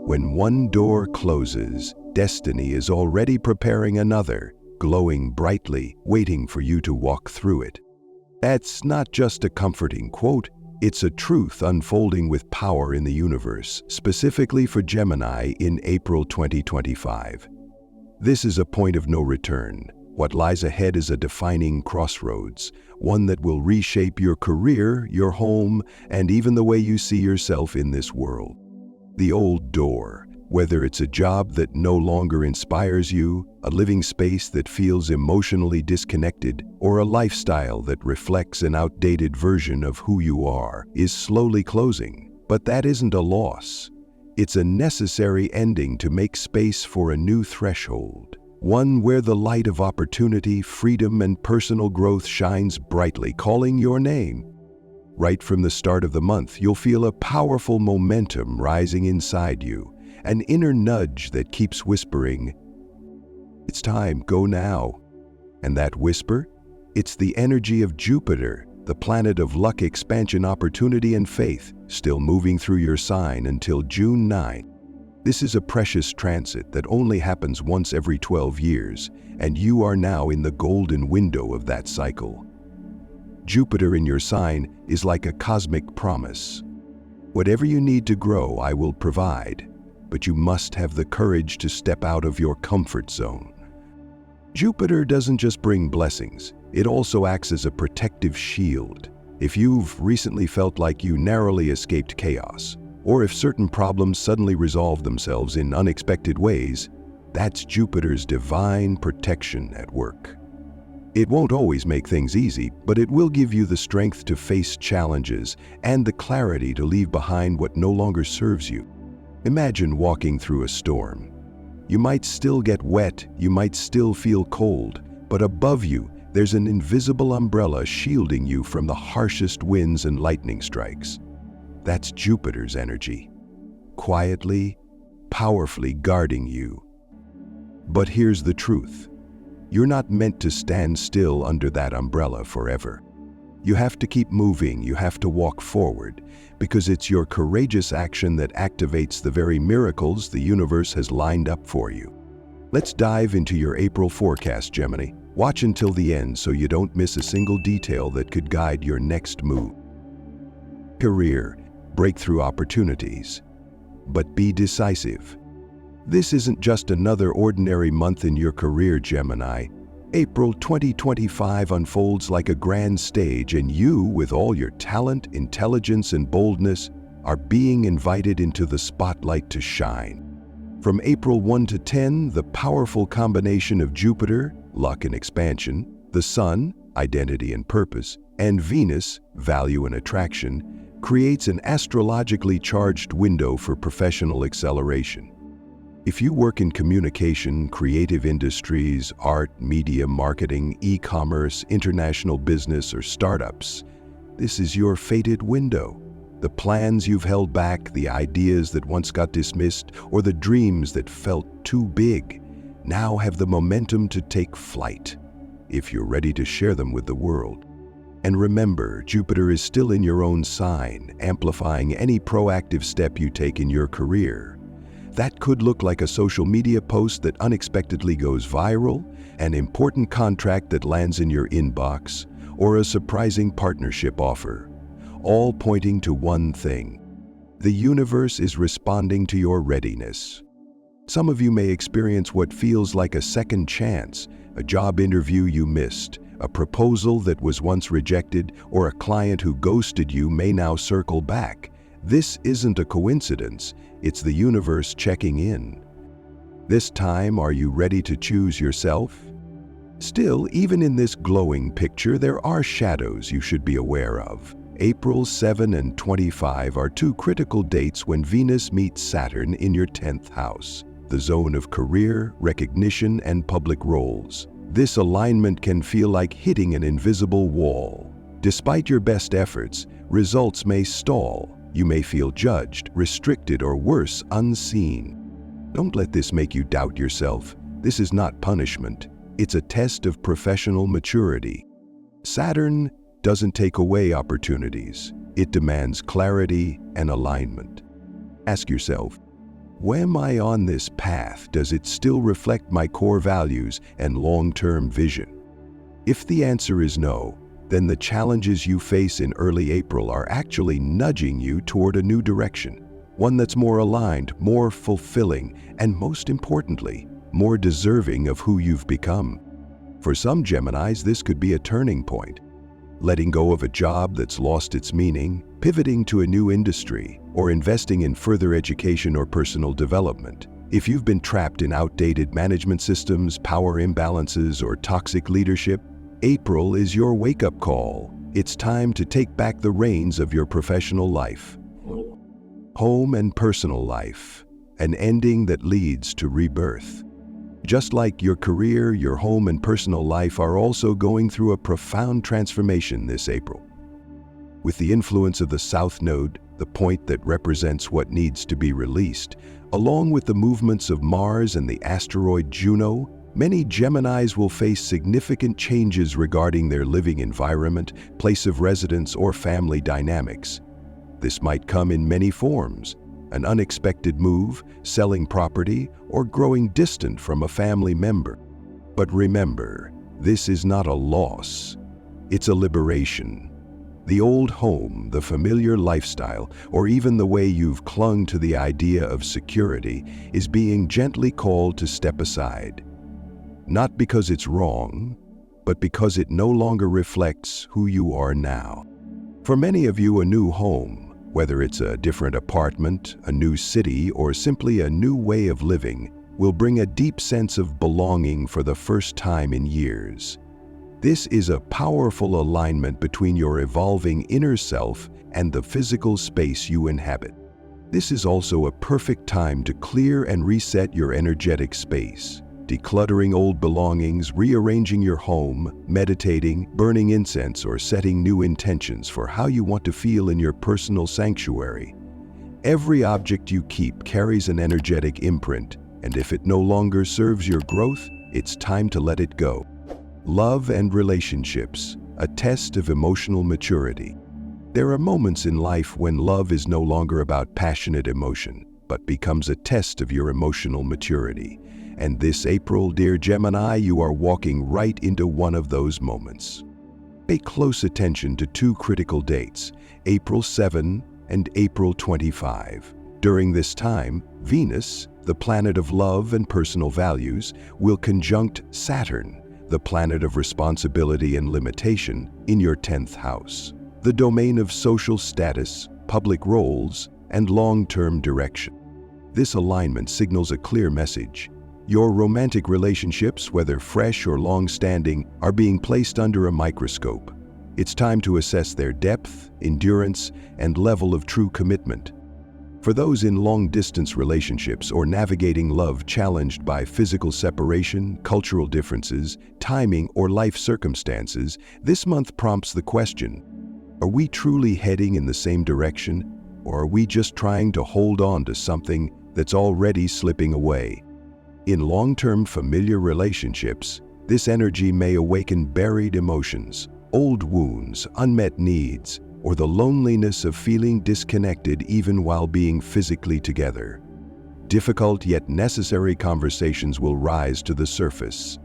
When one door closes, destiny is already preparing another, glowing brightly, waiting for you to walk through it. That's not just a comforting quote, it's a truth unfolding with power in the universe, specifically for Gemini in April 2025. This is a point of no return. What lies ahead is a defining crossroads, one that will reshape your career, your home, and even the way you see yourself in this world. The old door, whether it's a job that no longer inspires you, a living space that feels emotionally disconnected, or a lifestyle that reflects an outdated version of who you are, is slowly closing. But that isn't a loss. It's a necessary ending to make space for a new threshold. One where the light of opportunity, freedom, and personal growth shines brightly, calling your name. Right from the start of the month, you'll feel a powerful momentum rising inside you, an inner nudge that keeps whispering, "It's time, go now." And that whisper? It's the energy of Jupiter, the planet of luck, expansion, opportunity, and faith, still moving through your sign until June 9. This is a precious transit that only happens once every 12 years, and you are now in the golden window of that cycle. Jupiter in your sign is like a cosmic promise. Whatever you need to grow, I will provide, but you must have the courage to step out of your comfort zone. Jupiter doesn't just bring blessings, it also acts as a protective shield. If you've recently felt like you narrowly escaped chaos, or if certain problems suddenly resolve themselves in unexpected ways, that's Jupiter's divine protection at work. It won't always make things easy, but it will give you the strength to face challenges and the clarity to leave behind what no longer serves you. Imagine walking through a storm. You might still get wet, you might still feel cold, but above you, there's an invisible umbrella shielding you from the harshest winds and lightning strikes. That's Jupiter's energy, quietly, powerfully guarding you. But here's the truth. You're not meant to stand still under that umbrella forever. You have to keep moving, you have to walk forward, because it's your courageous action that activates the very miracles the universe has lined up for you. Let's dive into your April forecast, Gemini. Watch until the end so you don't miss a single detail that could guide your next move. Career, breakthrough opportunities. But be decisive. This isn't just another ordinary month in your career, Gemini. April 2025 unfolds like a grand stage, and you, with all your talent, intelligence, and boldness, are being invited into the spotlight to shine. From April 1 to 10, the powerful combination of Jupiter, luck and expansion, the Sun, identity and purpose, and Venus, value and attraction, creates an astrologically charged window for professional acceleration. If you work in communication, creative industries, art, media, marketing, e-commerce, international business, or startups, this is your fated window. The plans you've held back, the ideas that once got dismissed, or the dreams that felt too big, now have the momentum to take flight, if you're ready to share them with the world. And remember, Jupiter is still in your own sign, amplifying any proactive step you take in your career. That could look like a social media post that unexpectedly goes viral, an important contract that lands in your inbox, or a surprising partnership offer, all pointing to one thing. The universe is responding to your readiness. Some of you may experience what feels like a second chance, a job interview you missed, a proposal that was once rejected, or a client who ghosted you may now circle back. This isn't a coincidence, it's the universe checking in. This time, are you ready to choose yourself? Still, even in this glowing picture, there are shadows you should be aware of. April 7 and 25 are two critical dates when Venus meets Saturn in your 10th house, the zone of career, recognition, and public roles. This alignment can feel like hitting an invisible wall. Despite your best efforts, results may stall. You may feel judged, restricted, or worse, unseen. Don't let this make you doubt yourself. This is not punishment. It's a test of professional maturity. Saturn doesn't take away opportunities. It demands clarity and alignment. Ask yourself, When I on this path, does it still reflect my core values and long-term vision? If the answer is no, then the challenges you face in early April are actually nudging you toward a new direction, one that's more aligned, more fulfilling, and most importantly, more deserving of who you've become. For some Geminis, this could be a turning point. Letting go of a job that's lost its meaning, pivoting to a new industry, or investing in further education or personal development. If you've been trapped in outdated management systems, power imbalances, or toxic leadership, April is your wake-up call. It's time to take back the reins of your professional life. Home and personal life, an ending that leads to rebirth. Just like your career, your home and personal life are also going through a profound transformation this April. With the influence of the South Node, the point that represents what needs to be released, along with the movements of Mars and the asteroid Juno, many Geminis will face significant changes regarding their living environment, place of residence, or family dynamics. This might come in many forms: an unexpected move, selling property, or growing distant from a family member. But remember, this is not a loss. It's a liberation. The old home, the familiar lifestyle, or even the way you've clung to the idea of security is being gently called to step aside. Not because it's wrong, but because it no longer reflects who you are now. For many of you, a new home, whether it's a different apartment, a new city, or simply a new way of living, will bring a deep sense of belonging for the first time in years. This is a powerful alignment between your evolving inner self and the physical space you inhabit. This is also a perfect time to clear and reset your energetic space. Decluttering old belongings, rearranging your home, meditating, burning incense, or setting new intentions for how you want to feel in your personal sanctuary. Every object you keep carries an energetic imprint, and if it no longer serves your growth, it's time to let it go. Love and relationships, a test of emotional maturity. There are moments in life when love is no longer about passionate emotion, but becomes a test of your emotional maturity. And this April, dear Gemini, you are walking right into one of those moments. Pay close attention to two critical dates, April 7 and April 25. During this time, Venus, the planet of love and personal values, will conjunct Saturn, the planet of responsibility and limitation, in your 10th house, the domain of social status, public roles, and long-term direction. This alignment signals a clear message. Your romantic relationships, whether fresh or long-standing, are being placed under a microscope. It's time to assess their depth, endurance, and level of true commitment. For those in long-distance relationships or navigating love challenged by physical separation, cultural differences, timing, or life circumstances, this month prompts the question: are we truly heading in the same direction, or are we just trying to hold on to something that's already slipping away? In long-term familiar relationships, this energy may awaken buried emotions, old wounds, unmet needs, or the loneliness of feeling disconnected even while being physically together. Difficult yet necessary conversations will rise to the surface,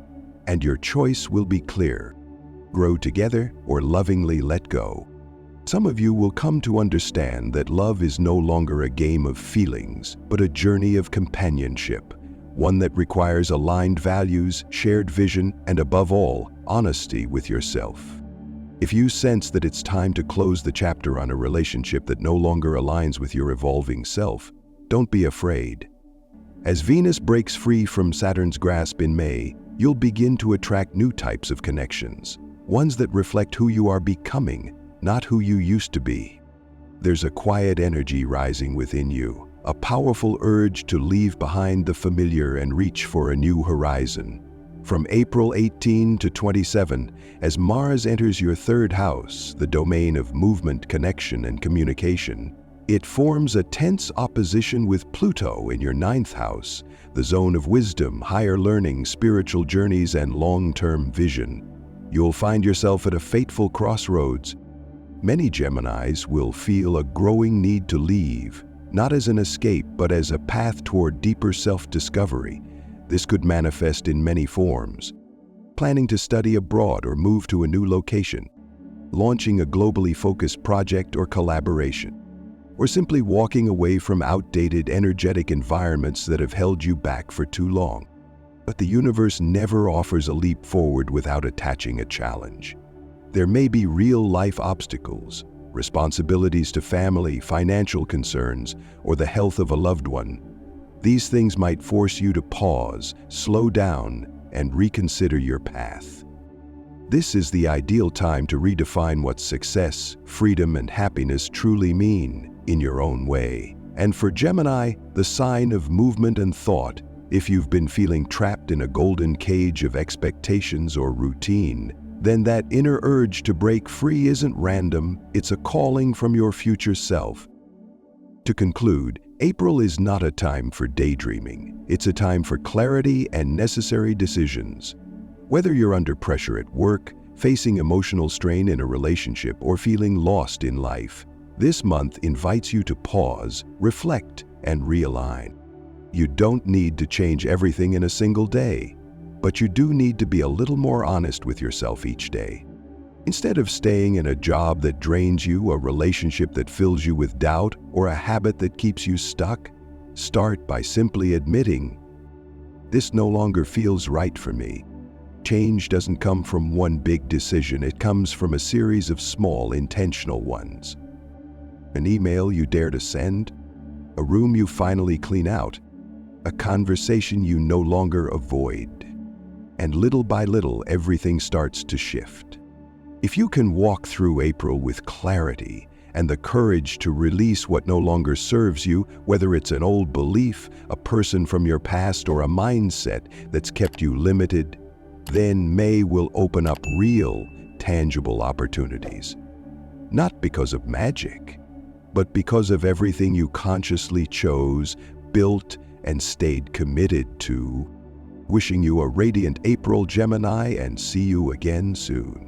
and your choice will be clear: grow together or lovingly let go. Some of you will come to understand that love is no longer a game of feelings, but a journey of companionship, one that requires aligned values, shared vision, and above all, honesty with yourself. If you sense that it's time to close the chapter on a relationship that no longer aligns with your evolving self, don't be afraid. As Venus breaks free from Saturn's grasp in May, you'll begin to attract new types of connections, ones that reflect who you are becoming, not who you used to be. There's a quiet energy rising within you, a powerful urge to leave behind the familiar and reach for a new horizon. From April 18 to 27, as Mars enters your 3rd house, the domain of movement, connection, and communication, it forms a tense opposition with Pluto in your 9th house, the zone of wisdom, higher learning, spiritual journeys, and long-term vision. You'll find yourself at a fateful crossroads. Many Geminis will feel a growing need to leave, not as an escape, but as a path toward deeper self-discovery. This could manifest in many forms. Planning to study abroad or move to a new location, launching a globally focused project or collaboration, or simply walking away from outdated, energetic environments that have held you back for too long. But the universe never offers a leap forward without attaching a challenge. There may be real-life obstacles, responsibilities to family, financial concerns, or the health of a loved one. These things might force you to pause, slow down, and reconsider your path. This is the ideal time to redefine what success, freedom, and happiness truly mean in your own way. And for Gemini, the sign of movement and thought, if you've been feeling trapped in a golden cage of expectations or routine, then that inner urge to break free isn't random, it's a calling from your future self. To conclude, April is not a time for daydreaming. It's a time for clarity and necessary decisions. Whether you're under pressure at work, facing emotional strain in a relationship, or feeling lost in life, this month invites you to pause, reflect, and realign. You don't need to change everything in a single day, but you do need to be a little more honest with yourself each day. Instead of staying in a job that drains you, a relationship that fills you with doubt, or a habit that keeps you stuck, start by simply admitting, "This no longer feels right for me." Change doesn't come from one big decision, it comes from a series of small, intentional ones. An email you dare to send, a room you finally clean out, a conversation you no longer avoid. And little by little, everything starts to shift. If you can walk through April with clarity and the courage to release what no longer serves you, whether it's an old belief, a person from your past, or a mindset that's kept you limited, then May will open up real, tangible opportunities. Not because of magic, but because of everything you consciously chose, built, and stayed committed to. Wishing you a radiant April, Gemini, and see you again soon.